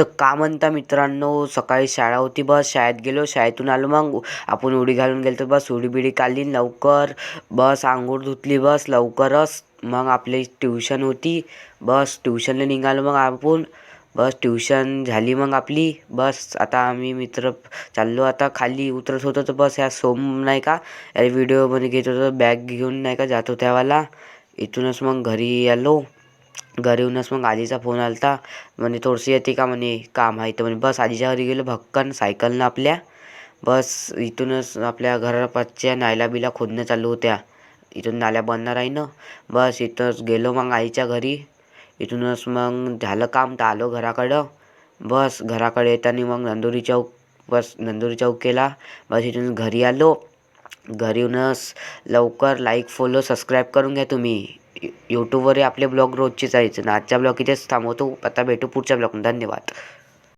तर का म्हणता मित्रांनो, सकाळी शाळा होती. बस शाळेत गेलो, शाळेतून आलो. मग आपण उडी घालून गेलो तर बस उडी बिडी काढली लवकर. बस आंघोळ धुतली बस लवकरच. मग आपली ट्युशन होती. बस ट्युशनला निघालो मग आपण. बस ट्युशन झाली मग आपली. बस आता आम्ही मित्र चाललो. आता खाली उतरत होतो तर बस ह्या सोम नाही का व्हिडिओमध्ये घेत होतो, बॅग घेऊन नाही का जातो त्यावाला. इथूनच मग घरी आलो. घरी येऊनच मग आजीचा फोन आलता, म्हणे थोडीशी येते का म्हणे, काम आहे तर म्हणे. बस आजीच्या घरी गेलो भक्कन सायकलनं आपल्या. बस इथूनच आपल्या घरापासच्या नाल्या बिला खोदणं चालू होत्या. इथून नाल्या बनणार आहे ना. बस इथंच गेलो मग आईच्या घरी. इथूनच मग झालं काम तर आलो घराकडं. बस घराकडे येताना मग नंदुरी चौक, बस नंदुरी चौक केला. बस इथून घरी आलो. घरी येऊनच लवकर लाईक फॉलो सबस्क्राईब करून घ्या तुम्ही. यूट्यूबवर आपले ब्लॉग रोजचेच आहेत ना. आजचा ब्लॉग इथेच थांबवतो. आता भेटू पुढच्या ब्लॉग. धन्यवाद.